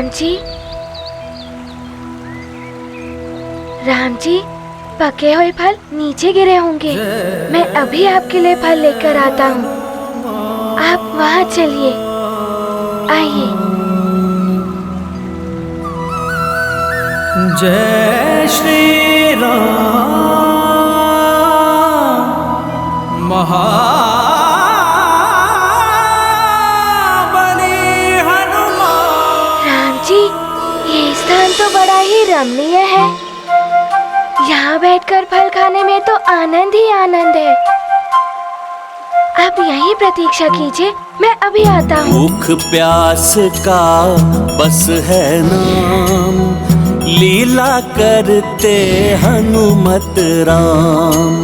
राम जी, राम जी, पके हुए फल नीचे गिरे होंगे। मैं अभी आपके लिए फल लेकर आता हूँ। आप वहाँ चलिए, आइए। जय श्री राम महाबली हनुमान। राम जी, ये स्थान तो बड़ा ही रमणीय है। यहाँ बैठकर फल खाने में तो आनंद ही आनंद है। आप यहीं प्रतीक्षा कीजिए, मैं अभी आता हूँ। भूख प्यास का बस है नाम, लीला करते हनुमत राम।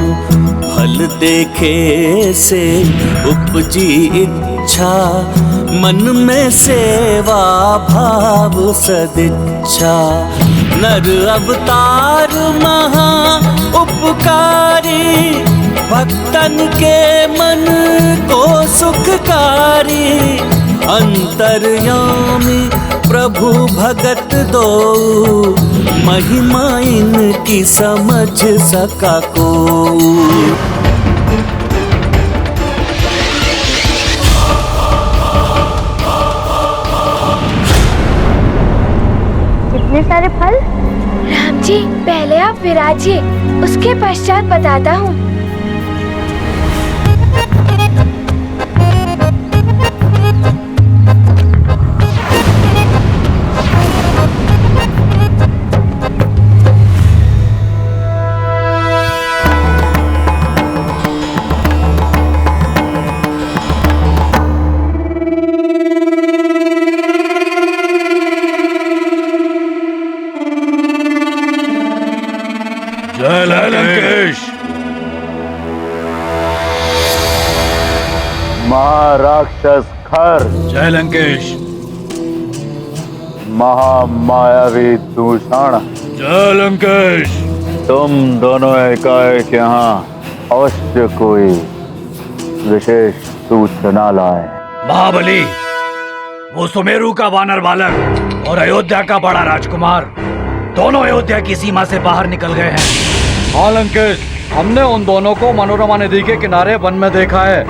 फल देखे से उपजी इच्छा, मन में सेवा भाव सदिच्छा। नर अवतार महा उपकारी, भक्तन के मन को सुखकारी। अंतर्यामी प्रभु भगत दो, महिमा इनकी समझ सका को। इतने सारे फल? राम जी, पहले आप विराजिए, उसके पश्चात बताता हूँ। जय लंकेश। महाराक्षस खर। जय लंकेश। महामायावी दूषण। जय लंकेश। तुम दोनों एकाएक यहाँ अवश्य कोई विशेष सूचना लाए। महाबली, वो सुमेरु का वानर बालक और अयोध्या का बड़ा राजकुमार दोनों अयोध्या की सीमा से बाहर निकल गए हैं। हाँ लंकेश, हमने उन दोनों को मनोरमा नदी के किनारे वन में देखा है।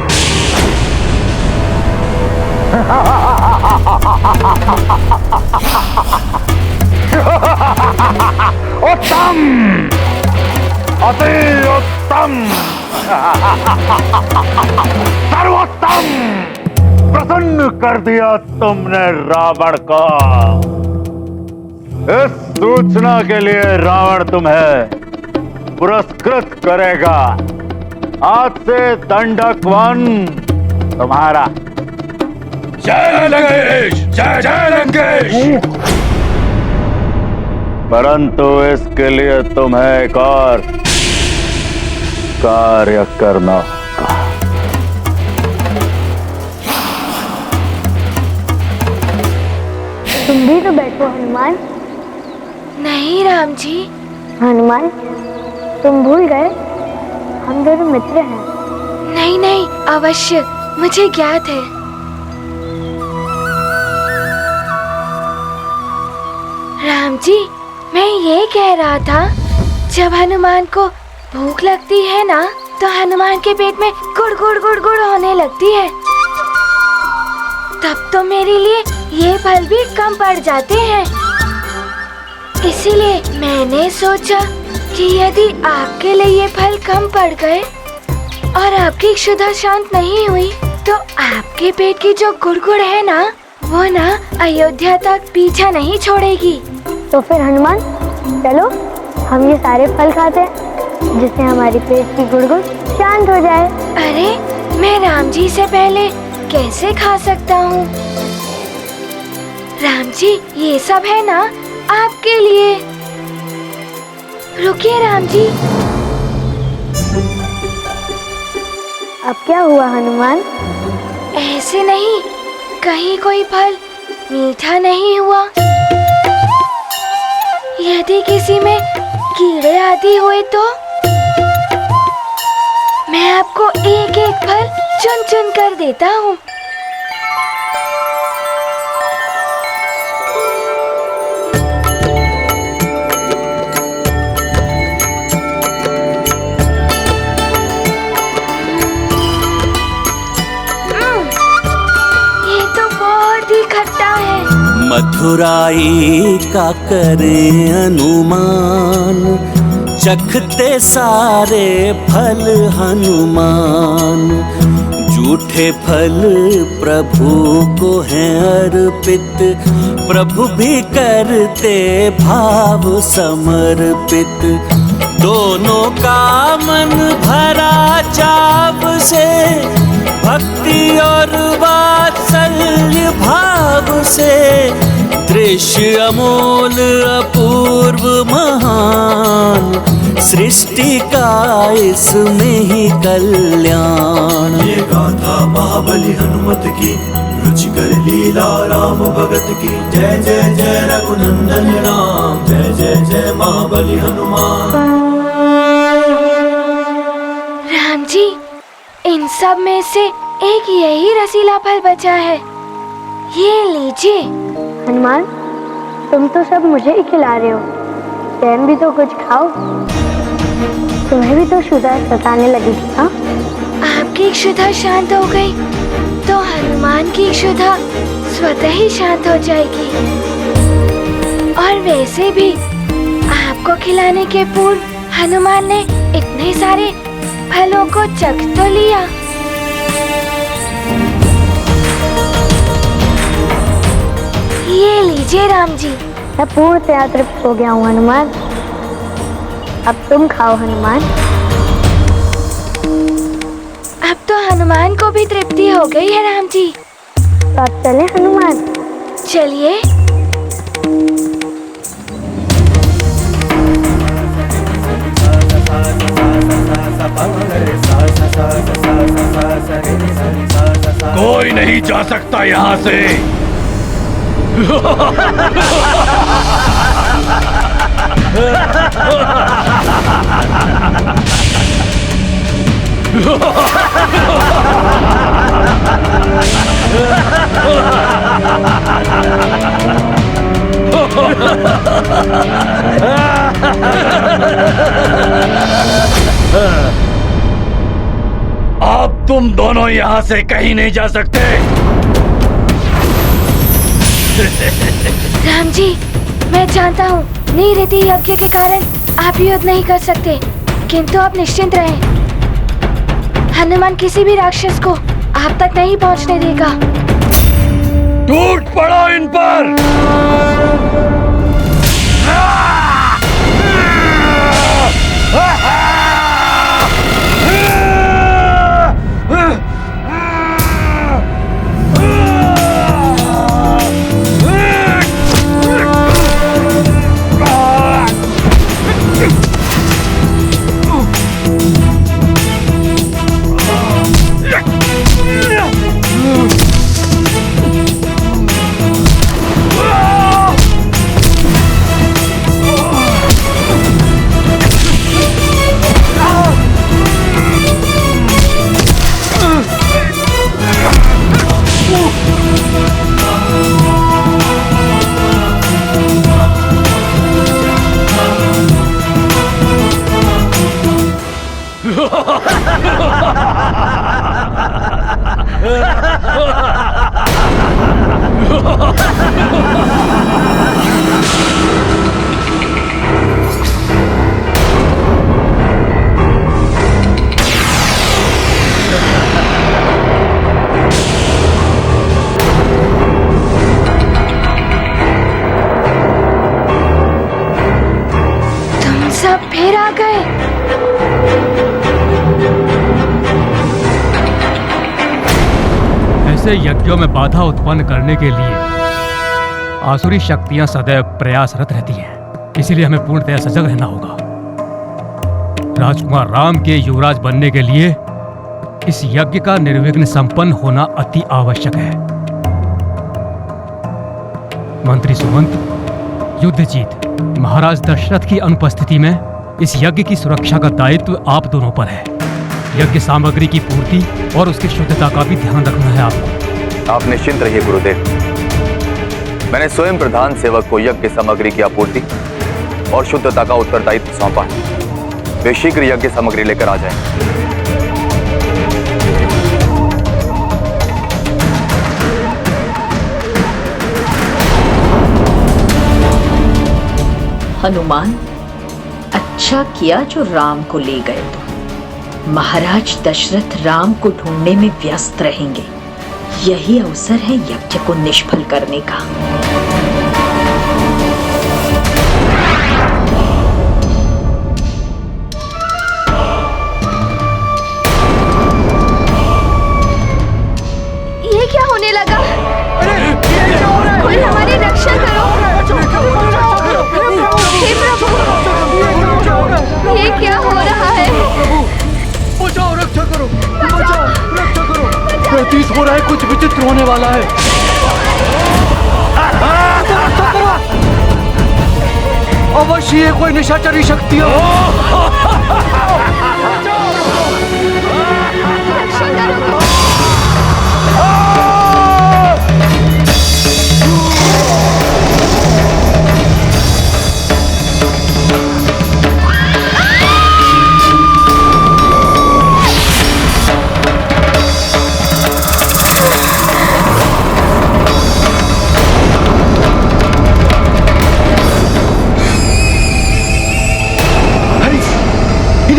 उत्तम, अति उत्तम, सर्वोत्तम। प्रसन्न कर दिया तुमने रावण को। इस सूचना के लिए रावण तुम्हें पुरस्कृत करेगा। आज से दंडक वन तुम्हारा। जय लंकेश। जय जय लंकेश। परंतु इसके लिए तुम्हें एक और कार्य करना होगा। तुम भी तो बैठो हनुमान। नहीं राम जी। हनुमान, तुम भूल गए हम दोनों मित्र हैं। नहीं नहीं, अवश्य, मुझे ज्ञात है। राम जी, मैं ये कह रहा था, जब हनुमान को भूख लगती है ना, तो हनुमान के पेट में गुड़ गुड़ गुड़ गुड़ होने लगती है। तब तो मेरे लिए ये फल भी कम पड़ जाते हैं। इसीलिए मैंने सोचा कि यदि आपके लिए ये फल कम पड़ गए और आपकी क्षुधा शांत नहीं हुई, तो आपके पेट की जो गुड़गुड़ है ना, वो ना अयोध्या तक पीछा नहीं छोड़ेगी। तो फिर हनुमान, चलो हम ये सारे फल खाते हैं, जिससे हमारी पेट की गुड़गुड़ शांत हो जाए। अरे, मैं राम जी से पहले कैसे खा सकता हूँ? राम जी, ये सब है ना आपके लिए। रुकिए राम जी। अब क्या हुआ हनुमान? ऐसे नहीं, कहीं कोई फल मीठा नहीं हुआ। यदि किसी में कीड़े आदि हुए तो मैं आपको एक एक फल चुन चुन कर देता हूँ। मधुराई का करें अनुमान, चखते सारे फल हनुमान। झूठे फल प्रभु को हैं अर्पित, प्रभु भी करते भाव समर्पित। दोनों का मन भरा चाव से, भक्ति और वात्सल्य भाव से। दृश्य अमोल अपूर्व महान, सृष्टि का इसमें ही कल्याण। ये गाथा महाबली हनुमत की, रुचिकर लीला राम भगत की। जय जय जय रघुनंदन राम, जय जय जय महाबली हनुमान। राम जी, इन सब में से एक यही रसीला फल बचा है, ये लीजिए। हनुमान, तुम तो सब मुझे ही खिला रहे हो, स्वयं भी तो कुछ खाओ। तुम्हें भी तो क्षुधा सताने लगी थी। हाँ, आपकी क्षुधा शांत हो गई तो हनुमान की क्षुधा स्वतः ही शांत हो जाएगी। और वैसे भी आपको खिलाने के पूर्व हनुमान ने इतने सारे फलों को चख तो लिया। ये लीजिए राम जी। मैं पूर्णतया तृप्त हो गया हूँ हनुमान। अब तुम खाओ हनुमान। अब तो हनुमान को भी तृप्ति हो गई है राम जी। तो अब चले हनुमान। चलिए। कोई नहीं जा सकता यहाँ से। अब तुम दोनों यहाँ से कहीं नहीं जा सकते। राम जी, मैं जानता हूँ निरीति यज्ञ के कारण आप युद्ध नहीं कर सकते, किंतु आप निश्चिंत रहें, हनुमान किसी भी राक्षस को आप तक नहीं पहुँचने देगा। टूट पड़ो इन पर। तुम सब फिर आ गए। ऐसे यज्ञों में बाधा उत्पन्न करने के लिए आसुरी शक्तियां सदैव प्रयासरत रहती हैं, इसीलिए हमें पूर्णतया सजग रहना होगा। राजकुमार राम के युवराज बनने के लिए इस यज्ञ का निर्विघ्न संपन्न होना अति आवश्यक है। मंत्री सुमंत, युद्धजीत, महाराज दशरथ की अनुपस्थिति में इस यज्ञ की सुरक्षा का दायित्व आप दोनों पर है। यज्ञ सामग्री की पूर्ति और उसकी शुद्धता का भी ध्यान रखना है आपको। आप निश्चिंत रहिए गुरुदेव, मैंने स्वयं प्रधान सेवक को यज्ञ सामग्री की आपूर्ति और शुद्धता का उत्तरदायित्व सौंपा है। वे शीघ्र यज्ञ सामग्री लेकर आ जाएं। हनुमान, अच्छा किया जो राम को ले गए। तो महाराज दशरथ राम को ढूंढने में व्यस्त रहेंगे। यही अवसर है यज्ञ को निष्फल करने का। ये क्या होने लगा? कोई हमारी रक्षा करो। हे प्रभु, ये क्या हो रहा है? बचाओ, रक्षा करो, बचाओ, रक्षा करो। प्रतीत हो रहा है कुछ विचित्र होने वाला है। अवश्य ये कोई निशाचरी शक्ति हो।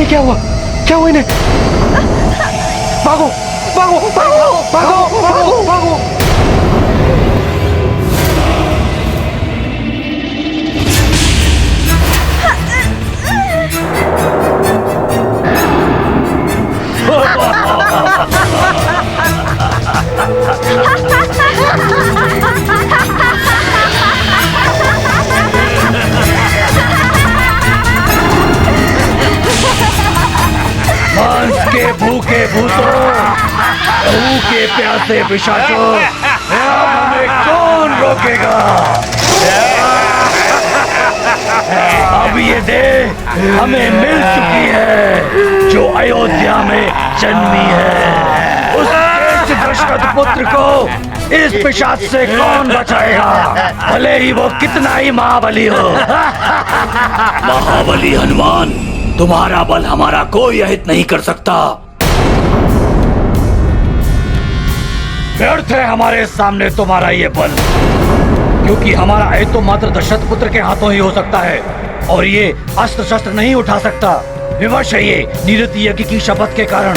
क्या हुआ? क्या हुआ इन्हें? भागो, भागो, भागो, भागो, भागो, भागो। मांस के भूखे भूतों, लहू के प्यासे पिशाचों, हमें कौन रोकेगा? अब ये देह हमें मिल चुकी है जो अयोध्या में जन्मी है। उस श्रेष्ठ दशरथ पुत्र को इस पिशाच से कौन बचाएगा, भले ही वो कितना ही महाबली हो। महाबली हनुमान, तुम्हारा बल हमारा कोई अहित नहीं कर सकता। व्यर्थ है हमारे सामने तुम्हारा ये बल, क्योंकि हमारा अहित तो मात्र दशरथ पुत्र के हाथों ही हो सकता है, और ये अस्त्र शस्त्र नहीं उठा सकता। विवश है ये निरति यज्ञ की शपथ के कारण।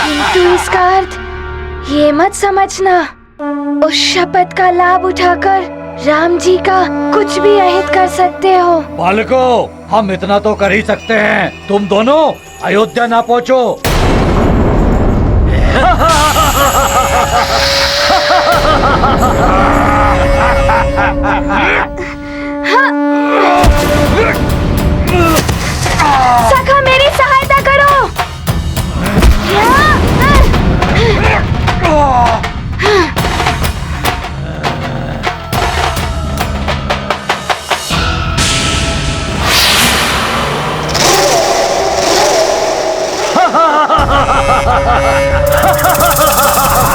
किंतु इसका अर्थ ये मत समझना उस शपथ का लाभ उठाकर राम जी का कुछ भी अहित कर सकते हो। बालकों, हम इतना तो कर ही सकते हैं, तुम दोनों अयोध्या ना पहुंचो। सखा, मेरी सहायता करो।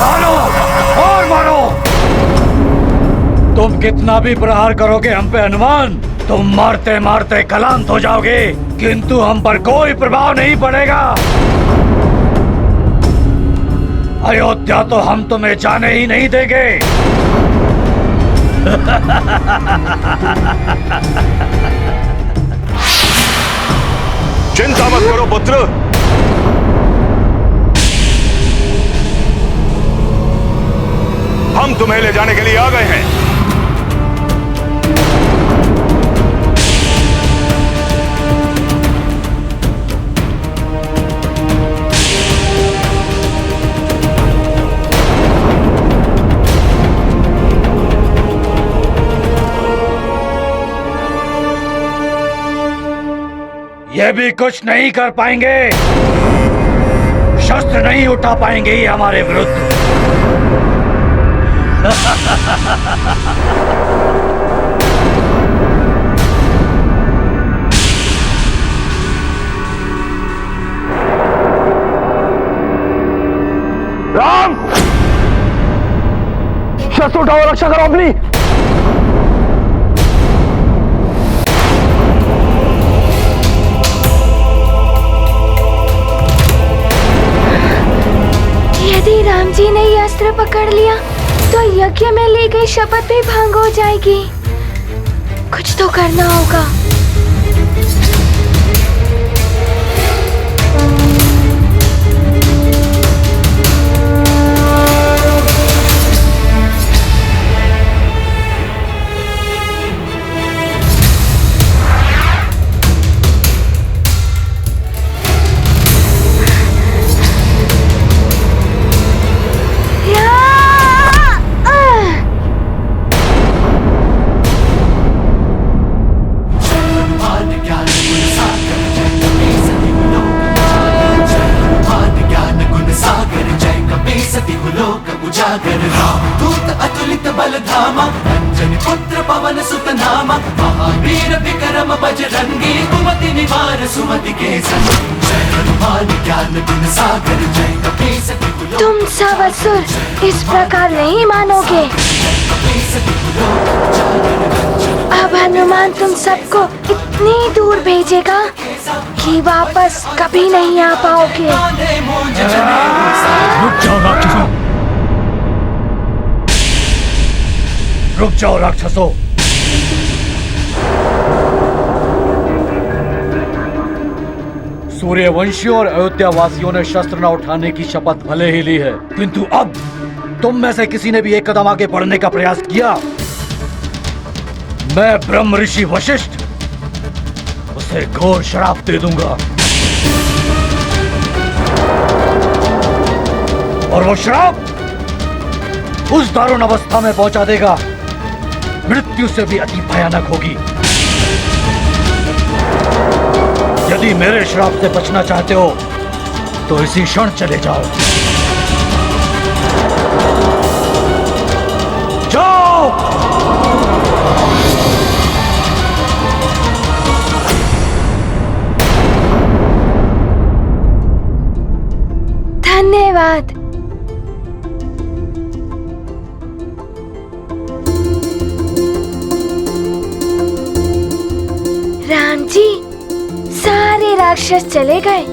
मारो और मारो। तुम कितना भी प्रहार करोगे हम पे हनुमान, तुम मारते मारते क्लांत हो जाओगे, किंतु हम पर कोई प्रभाव नहीं पड़ेगा। अयोध्या तो हम तुम्हें जाने ही नहीं देंगे। चिंता मत करो पुत्र, हम तुम्हें ले जाने के लिए आ गए हैं। ये भी कुछ नहीं कर पाएंगे, शस्त्र नहीं उठा पाएंगे ये हमारे विरुद्ध। राम, शस्त्र उठाओ, रक्षा करो अपनी। यदि राम जी ने ये अस्त्र पकड़ लिया यज्ञ में ली गई शपथ भी भंग हो जाएगी। कुछ तो करना होगा। तुम सब असुर इस प्रकार नहीं मानोगे। अब हनुमान तुम सबको इतनी दूर भेजेगा कि वापस कभी नहीं आ पाओगे। रुक जाओ राक्षसों, रुक जाओ राक्षसों। सूर्यवंशियों और अयोध्या वासियों ने शस्त्र न उठाने की शपथ भले ही ली है, किंतु अब तुम में से किसी ने भी एक कदम आगे बढ़ने का प्रयास किया, मैं ब्रह्म ऋषि वशिष्ठ उसे घोर श्राप दे दूंगा। और वो श्राप उस दारुण अवस्था में पहुंचा देगा, मृत्यु से भी अति भयानक होगी। यदि मेरे श्राप से बचना चाहते हो तो इसी क्षण चले जाओ। जाओ। धन्यवाद। राम जी, सारे राक्षस चले गए।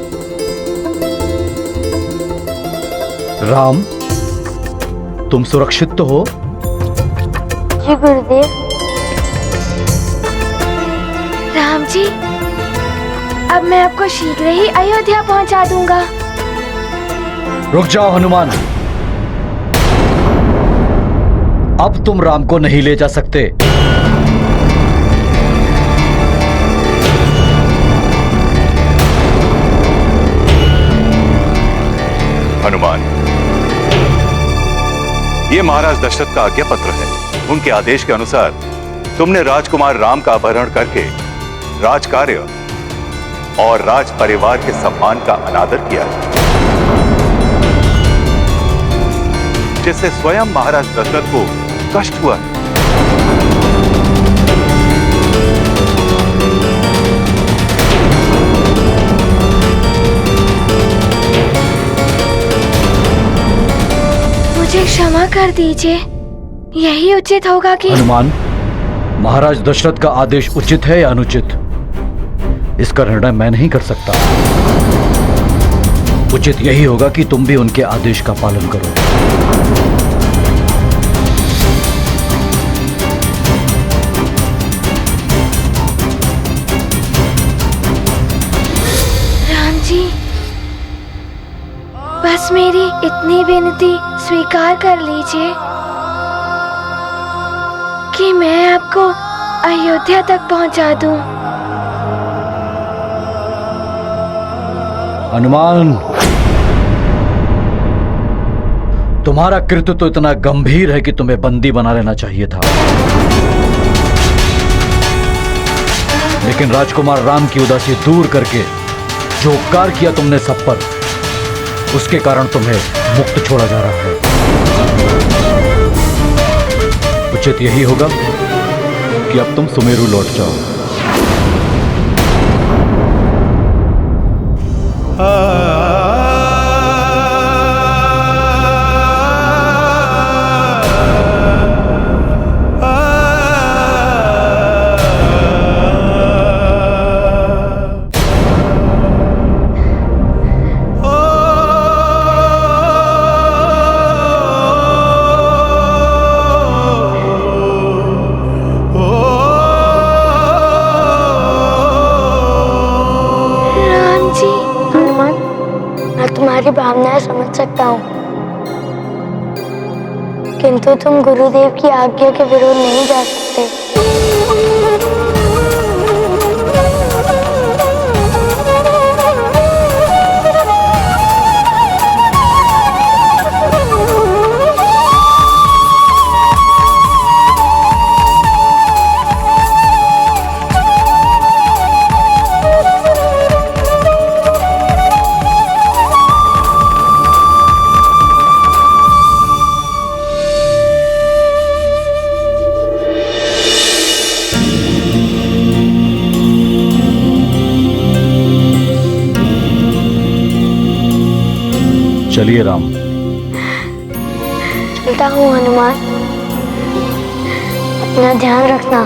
राम, तुम सुरक्षित तो हो? जी गुरुदेव। राम जी, अब मैं आपको शीघ्र ही अयोध्या पहुंचा दूंगा। रुक जाओ हनुमान, अब तुम राम को नहीं ले जा सकते। हनुमान, ये महाराज दशरथ का आज्ञा पत्र है। उनके आदेश के अनुसार तुमने राजकुमार राम का अपहरण करके राजकार्य और राज परिवार के सम्मान का अनादर किया है, जिससे स्वयं महाराज दशरथ को कष्ट हुआ। मुझे क्षमा कर दीजिए, यही उचित होगा कि हनुमान, महाराज दशरथ का आदेश उचित है या अनुचित, इसका निर्णय मैं नहीं कर सकता। उचित यही होगा कि तुम भी उनके आदेश का पालन करो। राम जी, बस मेरी इतनी विनती स्वीकार कर लीजिए कि मैं आपको अयोध्या तक पहुंचा दूं। हनुमान, तुम्हारा कृत्य तो इतना गंभीर है कि तुम्हें बंदी बना लेना चाहिए था, लेकिन राजकुमार राम की उदासी दूर करके जो उपकार किया तुमने सब पर, उसके कारण तुम्हें मुक्त छोड़ा जा रहा है। उचित यही होगा कि अब तुम सुमेरु लौट जाओ। तुम्हारी भावनाएं समझ सकता हूँ, किंतु तुम गुरुदेव की आज्ञा के विरुद्ध नहीं जा सकते। चलिए राम। चलता हूँ हनुमान, अपना ध्यान रखना।